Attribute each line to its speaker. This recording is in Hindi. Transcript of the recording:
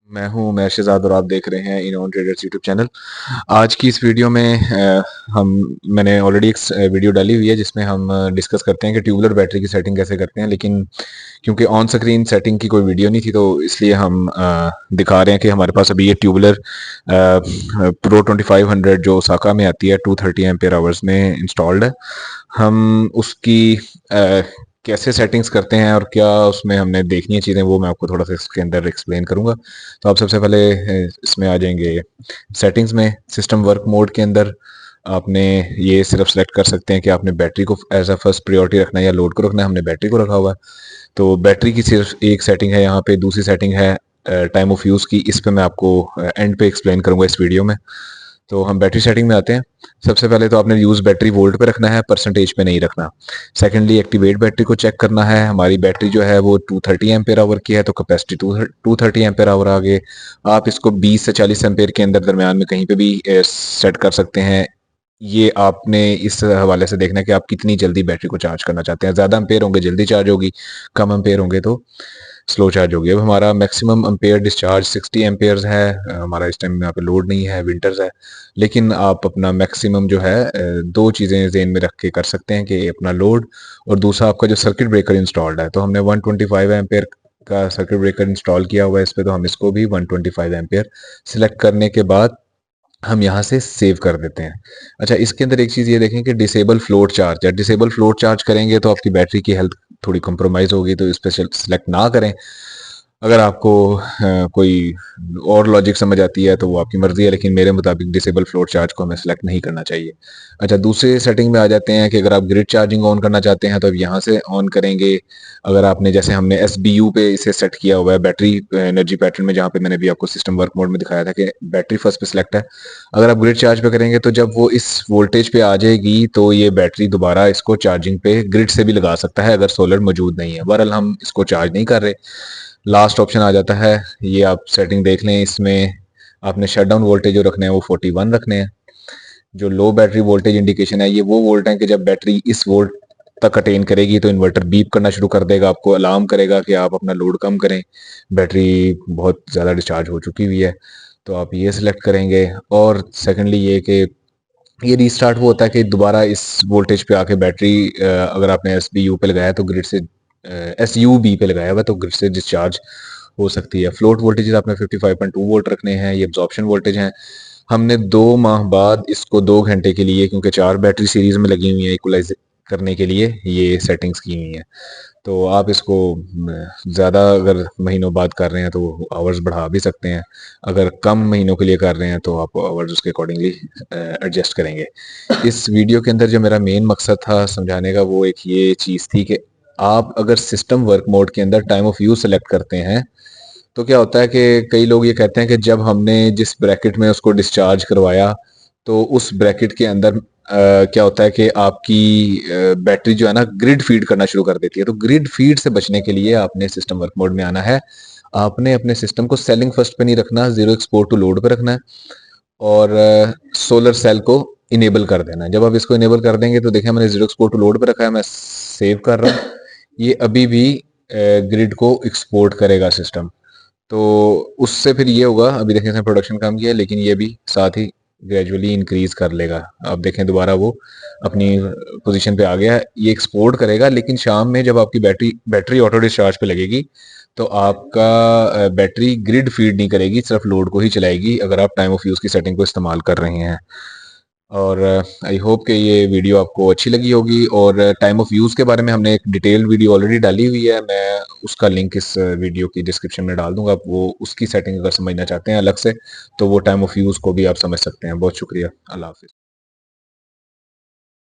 Speaker 1: मैं हूं उमैर शहजाद और आप देख रहे हैं इनऑन ट्रेडर्स यूट्यूब चैनल। आज की इस वीडियो में हम मैंने ऑलरेडी एक वीडियो डाली हुई है जिसमें हम डिस्कस करते हैं कि ट्यूबलर बैटरी की सेटिंग कैसे करते हैं, लेकिन क्योंकि ऑन स्क्रीन सेटिंग की कोई वीडियो नहीं थी तो इसलिए हम दिखा रहे हैं कि हमारे पास अभी ये ट्यूबलर प्रो 2500 जो ओसाका में आती है 230 एम्पेयर आवर्स में इंस्टॉल्ड है। हम उसकी कैसे सेटिंग्स करते हैं और क्या उसमें हमने देखनी है चीज़ें, वो मैं आपको थोड़ा सा इसके अंदर एक्सप्लेन करूंगा। तो आप सबसे पहले इसमें आ जाएंगे सेटिंग्स में। सिस्टम वर्क मोड के अंदर आपने ये सिर्फ सेलेक्ट कर सकते हैं कि आपने बैटरी को एज अ फर्स्ट प्रायोरिटी रखना है या लोड को रखना है। हमने बैटरी को रखा हुआ है, तो बैटरी की सिर्फ एक सेटिंग है यहाँ पे। दूसरी सेटिंग है टाइम ऑफ यूज़ की, इस पे मैं आपको एंड पे एक्सप्लेन करूंगा इस वीडियो में। तो हम बैटरी सेटिंग में आते हैं। सबसे पहले तो आपने यूज बैटरी वोल्ट पे रखना है, परसेंटेज पे नहीं रखना। सेकेंडली एक्टिवेट बैटरी को चेक करना है। हमारी बैटरी जो है वो 230 एम्पेयर आवर की है, तो कैपेसिटी 230 एम्पेयर आवर आ गए। आप इसको 20 से 40 एम्पेयर के अंदर दरमियान में कहीं पे भी सेट कर सकते हैं। ये आपने इस हवाले से देखना है कि आप कितनी जल्दी बैटरी को चार्ज करना चाहते हैं। ज़्यादा एम्पेयर होंगे जल्दी चार्ज होगी, कम एम्पेयर होंगे तो स्लो चार्ज होगी। अब हमारा मैक्सिमम एम्पेयर डिस्चार्ज 60 एम्पेयर्स है। हमारा इस टाइम यहाँ पे लोड नहीं है, विंटर्स है, लेकिन आप अपना मैक्सिमम जो है दो चीज़ें जेन में रख के कर सकते हैं कि अपना लोड और दूसरा आपका जो सर्किट ब्रेकर इंस्टॉल्ड है। तो हमने 125 एम्पेयर का सर्किट ब्रेकर इंस्टॉल किया हुआ है इस पे, तो हम इसको भी 125 एम्पेयर सिलेक्ट करने के बाद हम यहाँ से सेव कर देते हैं। अच्छा, इसके अंदर एक चीज़ ये देखें कि डिसेबल फ्लोट चार्ज है। डिसेबल फ्लोट चार्ज करेंगे तो आपकी बैटरी की हेल्थ थोड़ी कंप्रोमाइज़ होगी, तो इस पे सेलेक्ट ना करें। अगर आपको कोई और लॉजिक समझ आती है तो वो आपकी मर्जी है, लेकिन मेरे मुताबिक डिसेबल फ्लोट चार्ज को हमें सेलेक्ट नहीं करना चाहिए। अच्छा, दूसरे सेटिंग में आ जाते हैं कि अगर आप ग्रिड चार्जिंग ऑन करना चाहते हैं तो अब यहाँ से ऑन करेंगे। अगर आपने जैसे हमने SBU पे इसे सेट किया हुआ है, बैटरी एनर्जी पैटर्न में, जहाँ पे मैंने भी आपको सिस्टम वर्क मोड में दिखाया था कि बैटरी फर्स्ट पे सिलेक्ट है। अगर आप ग्रिड चार्ज पे करेंगे तो जब वो इस वोल्टेज पे आ जाएगी तो ये बैटरी दोबारा इसको चार्जिंग पे ग्रिड से भी लगा सकता है अगर सोलर मौजूद नहीं है। बहरहाल हम इसको चार्ज नहीं कर रहे। लास्ट ऑप्शन आ जाता है, ये आप सेटिंग देख लें। इसमें आपने शट डाउन वोल्टेज जो रखने हैं वो 41 रखने हैं। जो लो बैटरी वोल्टेज इंडिकेशन है, ये वो वोल्ट है कि जब बैटरी इस वोल्ट तक अटेन करेगी तो इन्वर्टर बीप करना शुरू कर देगा, आपको अलार्म करेगा कि आप अपना लोड कम करें, बैटरी बहुत ज़्यादा डिस्चार्ज हो चुकी हुई है। तो आप ये सिलेक्ट करेंगे। और सेकेंडली ये कि ये रीस्टार्ट वो होता है कि दोबारा इस वोल्टेज पे आके बैटरी, अगर आपने SBU पे लगाया तो ग्रिड से, SUB पे लगाया हुआ तो ग्रिड से डिस्चार्ज हो सकती है। फ्लोट वोल्टेज आपने 55.2 वोल्ट रखने हैं, ये एब्जॉर्प्शन वोल्टेज हैं। हमने 2 माह बाद इसको 2 घंटे के लिए, क्योंकि 4 बैटरी सीरीज में लगी हुई है, इक्वलाइज करने के लिए ये सेटिंग्स की हुई हैं। तो आप इसको ज़्यादा अगर महीनों बाद कर रहे हैं तो आवर्स बढ़ा भी सकते हैं। अगर कम महीनों के लिए कर रहे हैं तो आप आवर्स उसके अकॉर्डिंगली एडजस्ट करेंगे। इस वीडियो के अंदर जो मेरा मेन मकसद था समझाने का, वो एक ये चीज़ थी कि आप अगर सिस्टम वर्क मोड के अंदर टाइम ऑफ यूज सेलेक्ट करते हैं तो क्या होता है कि कई लोग ये कहते हैं कि जब हमने जिस ब्रैकेट में उसको डिस्चार्ज करवाया तो उस ब्रैकेट के अंदर क्या होता है कि आपकी बैटरी जो है ना ग्रिड फीड करना शुरू कर देती है। तो ग्रिड फीड से बचने के लिए आपने सिस्टम वर्क मोड में आना है। आपने अपने सिस्टम को सेलिंग फर्स्ट पे नहीं रखना, जीरो एक्सपोर्ट टू लोड पे रखना है और सोलर सेल को इनेबल कर देना है। जब आप इसको इनेबल कर देंगे तो देखिए मैंने जीरो एक्सपोर्ट टू लोड पे रखा है, मैं सेव कर रहा हूँ। ये अभी भी ग्रिड को एक्सपोर्ट करेगा सिस्टम। तो उससे फिर ये होगा, अभी देखें इसने प्रोडक्शन कम किया है लेकिन ये भी साथ ही ग्रेजुअली इंक्रीज कर लेगा। आप देखें दोबारा वो अपनी पोजीशन पे आ गया है। ये एक्सपोर्ट करेगा, लेकिन शाम में जब आपकी बैटरी बैटरी ऑटो डिस्चार्ज पे लगेगी तो आपका बैटरी ग्रिड फीड नहीं करेगी, सिर्फ लोड को ही चलाएगी अगर आप टाइम ऑफ यूज़ की सेटिंग को इस्तेमाल कर रहे हैं। और आई होप कि ये वीडियो आपको अच्छी लगी होगी। और टाइम ऑफ यूज़ के बारे में हमने एक डिटेल्ड वीडियो ऑलरेडी डाली हुई है, मैं उसका लिंक इस वीडियो की डिस्क्रिप्शन में डाल दूंगा। वो उसकी सेटिंग अगर समझना चाहते हैं अलग से तो वो टाइम ऑफ यूज़ को भी आप समझ सकते हैं। बहुत शुक्रिया, अल्लाह हाफिज़।